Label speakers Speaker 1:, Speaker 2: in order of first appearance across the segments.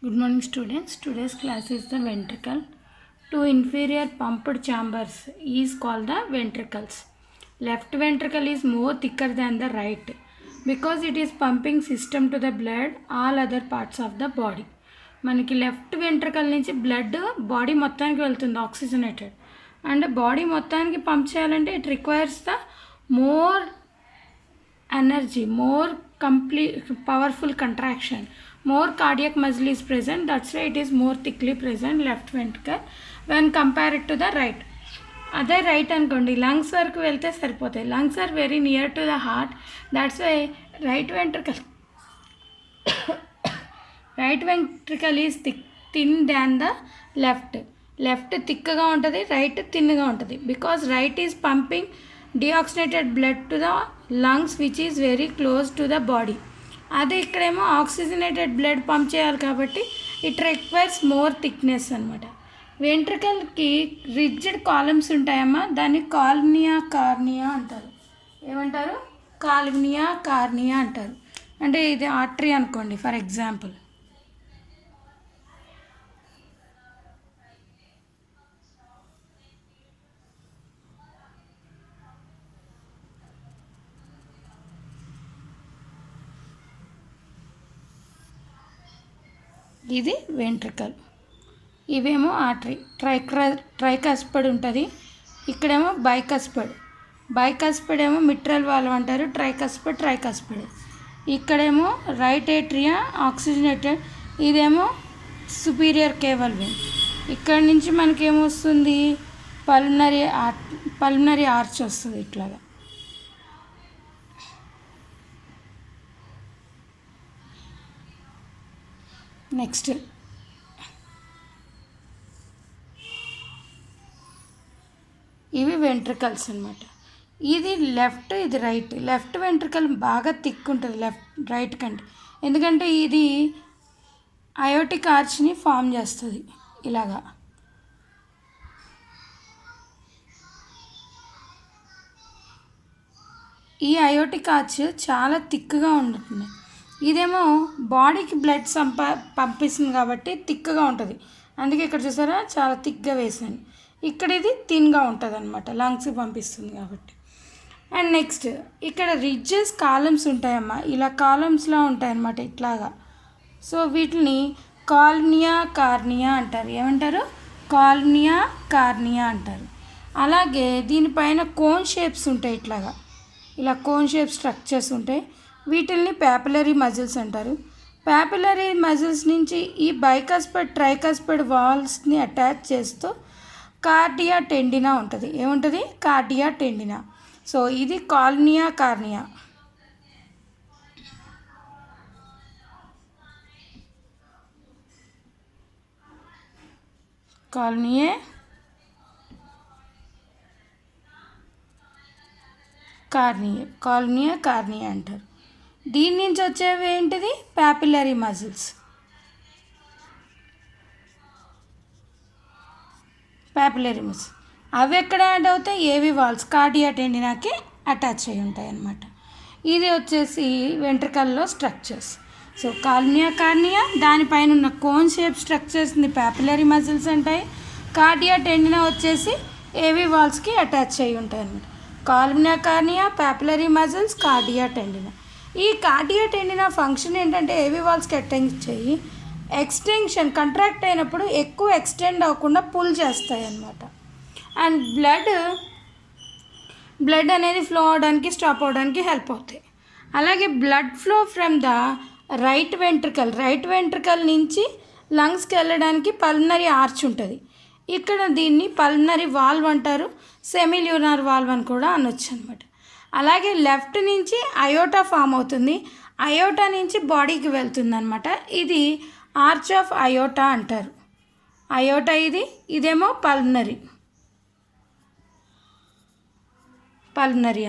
Speaker 1: Good morning students. Today's class is the ventricle. Two inferior pumped chambers is called the ventricles. Left ventricle is more thicker than the right because it is pumping system to the blood all other parts of the body. మనకి left ventricle నుంచి blood body మొత్తానికి వెళ్తుంది oxygenated and body మొత్తానికి pump చేయాలంటే it requires the more energy, more complete powerful contraction, more cardiac muscle is present. That's why it is more thickly present left ventricle when compared to the right. అదే right అనుకోండి lungs వరకు వెళ్తే సరిపోతాయి. Lungs are very near to the heart. That's why right ventricle is thin than the left థిక్గా ఉంటుంది, right థిన్గా ఉంటుంది. Because right is pumping deoxygenated blood to the lungs which is very close to the body. అదే ఇక్కడేమో oxygenated blood pump చేయాలి కాబట్టి it requires more thickness అనమాట. వెంట్రికల్కి rigid columns ఉంటాయమ్మా, దాన్ని కార్నియా అంటారు. ఏమంటారు? కార్నియా అంటారు. అంటే ఇది ఆర్టరీ అనుకోండి ఫర్ ఎగ్జాంపుల్. ఇది వెంట్రికల్, ఇవేమో ఆర్టరీ. ట్రైకస్పడ్ ఉంటుంది, ఇక్కడేమో బైకస్పడ్ ఏమో మిట్రల్ వాల్వ్ అంటారు. ట్రైకస్పడ్. ఇక్కడేమో రైట్ ఏట్రియా ఆక్సిజనేటెడ్, ఇదేమో సుపీరియర్ కేవల్ వెయిన్. ఇక్కడ నుంచి మనకి ఏమొస్తుంది? పల్మనరీ ఆర్చ్ వస్తుంది ఇట్లాగా. నెక్స్ట్ ఇవి వెంట్రికల్స్ అనమాట. ఇది లెఫ్ట్, ఇది రైట్. లెఫ్ట్ వెంట్రికల్ బాగా థిక్ ఉంటుంది రైట్ కంటే, ఎందుకంటే ఇది అయోటిక్ ఆర్చ్ని ఫామ్ చేస్తుంది ఇలాగా. ఈ అయోటిక్ ఆర్చ్ చాలా థిక్గా ఉంటుంది. ఇదేమో బాడీకి బ్లడ్ పంపిస్తుంది కాబట్టి థిక్గా ఉంటుంది. అందుకే ఇక్కడ చూసారా చాలా థిక్గా వేసాను. ఇక్కడ ఇది థిన్గా ఉంటుంది అనమాట, లంగ్స్కి పంపిస్తుంది కాబట్టి. అండ్ నెక్స్ట్ ఇక్కడ రిడ్జెస్ కాలమ్స్ ఉంటాయమ్మా, ఇలా కాలమ్స్లా ఉంటాయన్నమాట ఇట్లాగా. సో వీటిని కార్నియా అంటారు. ఏమంటారు? కార్నియా అంటారు. అలాగే దీనిపైన కోన్ షేప్స్ ఉంటాయి ఇట్లాగా, ఇలా కోన్ షేప్ స్ట్రక్చర్స్ ఉంటాయి. వీటిల్ని ప్యాపిలరీ మజిల్స్ అంటారు. ప్యాపిలరీ మజిల్స్ నుంచి ఈ బైకస్పడ్ ట్రైకస్పడ్ వాల్స్ని అటాచ్ చేస్తూ కార్డియా టెండినా ఉంటుంది. ఏముంటుంది? కార్డియా టెండినా. సో ఇది కార్నియా. కార్నియా అంటారు. దీని నుంచి వచ్చేవి ఏంటిది? Papillary muscles. అవి ఎక్కడ యాడ్ అవుతాయి? ఏవి వాల్స్ కార్డియా టెండినాకి అటాచ్ అయి ఉంటాయి అన్నమాట. ఇది వచ్చేసి వెంట్రికల్లో స్ట్రక్చర్స్. సో కార్నియా దానిపైన ఉన్న కోన్ షేప్ స్ట్రక్చర్స్ని ప్యాపిలరీ మజిల్స్ అంటాయి. కార్డియా టెండినా వచ్చేసి ఏవి వాల్స్కి అటాచ్ అయి ఉంటాయి అన్నమాట. Carneae, papillary muscles, chordae tendineae. ఈ కార్డియా టెండినా ఫంక్షన్ ఏంటంటే ఏవి వాల్స్కి అటాచ్ చేయి ఎక్స్టెన్షన్ కంట్రాక్ట్ అయినప్పుడు ఎక్కువ ఎక్స్టెండ్ అవ్వకుండా పుల్ చేస్తాయి అన్నమాట. అండ్ బ్లడ్ అనేది ఫ్లో అవడానికి స్టాప్ అవడానికి హెల్ప్ అవుతాయి. అలాగే blood flow from the right ventricle నుంచి లంగ్స్కి వెళ్ళడానికి పల్మనరీ ఆర్చ్ ఉంటుంది. ఇక్కడ దీన్ని పల్మనరీ వాల్వ్ అంటారు, సెమీల్యూనార్ వాల్వ్ అని కూడా అనొచ్చు అనమాట. అలాగే లెఫ్ట్ నుంచి అయోటా ఫామ్ అవుతుంది, అయోటా నుంచి బాడీకి వెళ్తుంది అనమాట. ఇది ఆర్చ్ ఆఫ్ అయోటా అంటారు. ఇదేమో పల్మనరీ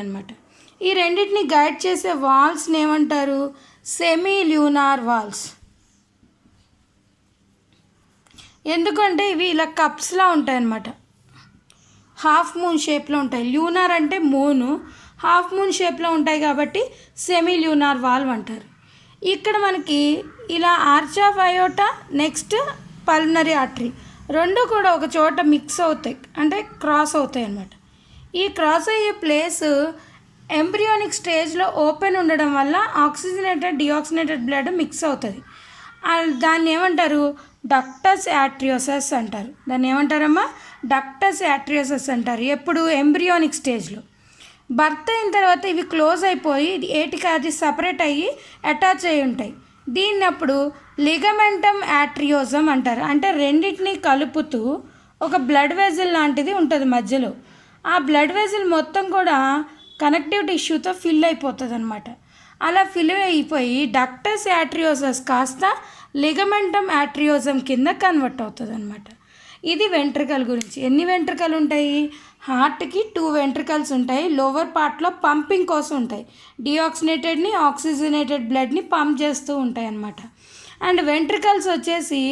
Speaker 1: అనమాట. ఈ రెండింటిని గైడ్ చేసే వాల్స్ని ఏమంటారు? సెమీల్యూనార్ వాల్స్. ఎందుకంటే ఇవి ఇలా కప్స్లా ఉంటాయి అన్నమాట, హాఫ్ మూన్ షేప్లో ఉంటాయి. ల్యూనార్ అంటే మూను, హాఫ్ మూన్ షేప్లో ఉంటాయి కాబట్టి సెమీ ల్యూనార్ వాల్వ్ అంటారు. ఇక్కడ మనకి ఇలా arch of iota next pulmonary artery రెండు కూడా ఒక చోట మిక్స్ అవుతాయి, అంటే క్రాస్ అవుతాయి అన్నమాట. ఈ క్రాస్ అయ్యే ప్లేస్ ఎంబ్రియోనిక్ స్టేజ్లో ఓపెన్ ఉండడం వల్ల ఆక్సిజనేటెడ్ డిఆక్సిజనేటెడ్ బ్లడ్ మిక్స్ అవుతుంది. దాన్ని ఏమంటారు? డక్టస్ యాట్రియోసస్ అంటారు. దాన్ని ఏమంటారమ్మా? డక్టస్ యాట్రియోసస్ అంటారు. ఎప్పుడు? ఎంబ్రియోనిక్ స్టేజ్లో. బర్త్ అయిన తర్వాత ఇవి క్లోజ్ అయిపోయి ఏటికి అది సపరేట్ అయ్యి అటాచ్ అయి ఉంటాయి. దీన్ని అప్పుడు లిగమెంటమ్ యాట్రియోజం అంటారు. అంటే రెండింటిని కలుపుతూ ఒక బ్లడ్ వెజల్ లాంటిది ఉంటుంది మధ్యలో. ఆ బ్లడ్ వెజల్ మొత్తం కూడా కనెక్టివ్ టిష్యూతో ఫిల్ అయిపోతుంది అనమాట. అలా ఫిల్ అయిపోయి డక్టస్ యాట్రియోసస్ కాస్త లిగమెంటమ్ యాట్రియోజం కింద కన్వర్ట్ అవుతుంది అనమాట. ఇది వెంట్రికల్ గురించి. ఎన్ని వెంట్రికలు ఉంటాయి? హార్ట్కి 2 వెంట్రికల్స్ ఉంటాయి. లోవర్ పార్ట్లో పంపింగ్ కోసం ఉంటాయి. డిఆక్సినేటెడ్ని ఆక్సిజనేటెడ్ బ్లడ్ని పంప్ చేస్తూ ఉంటాయి అన్నమాట. అండ్ వెంట్రికల్స్ వచ్చేసి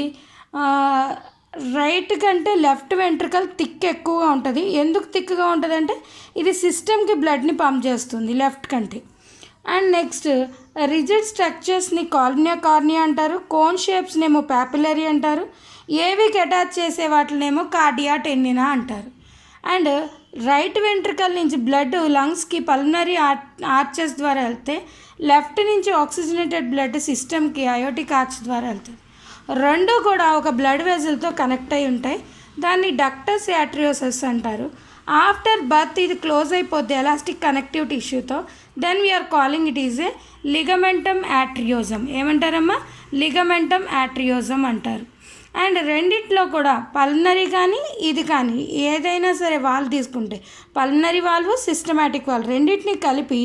Speaker 1: రైట్ కంటే లెఫ్ట్ వెంట్రికల్ థిక్ ఎక్కువగా ఉంటుంది. ఎందుకు థిక్గా ఉంటుంది అంటే ఇది సిస్టమ్కి బ్లడ్ని పంప్ చేస్తుంది లెఫ్ట్ కంటే. అండ్ నెక్స్ట్ రిజిడ్ స్ట్రక్చర్స్ని కార్నియా అంటారు. కోన్ షేప్స్నేమో ప్యాపిలరీ అంటారు. ఏవికి అటాచ్ చేసే వాటినేమో కార్డియా టెన్నినా అంటారు. అండ్ రైట్ వెంట్రికల్ నుంచి బ్లడ్ లంగ్స్కి పల్మనరీ ఆర్చెస్ ద్వారా వెళ్తే లెఫ్ట్ నుంచి ఆక్సిజనేటెడ్ బ్లడ్ సిస్టమ్కి అయోటిక్ ఆర్చ్ ద్వారా వెళ్తుంది. రెండు కూడా ఒక బ్లడ్ వెజల్తో కనెక్ట్ అయి ఉంటాయి. దాన్ని డక్టస్ యాట్రియోసస్ అంటారు. ఆఫ్టర్ బర్త్ ఇది క్లోజ్ అయిపోద్ది ఎలాస్టిక్ కనెక్టివ్ టిష్యూతో. Then we are calling it is a ligamentum arteriosum. ఏమంటారమ్మా? లిగమెంటమ్ యాట్రియోజం అంటారు. అండ్ రెండిట్లో కూడా పల్మనరీ కానీ ఇది కానీ ఏదైనా సరే వాల్వ్ తీసుకుంటే పల్మనరీ వాల్వ్ సిస్టమాటిక్ వాల్వ్ రెండింటిని కలిపి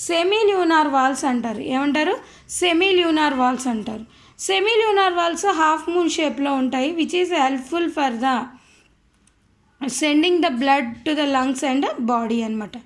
Speaker 1: సెమీల్యూనార్ వాల్వ్స్ అంటారు. ఏమంటారు? సెమీల్యూనార్ వాల్వ్స్ అంటారు. సెమీల్యూనార్ వాల్వ్స్ హాఫ్ మూన్ షేప్లో ఉంటాయి, which is helpful for the sending the blood to the lungs and body అనమాట.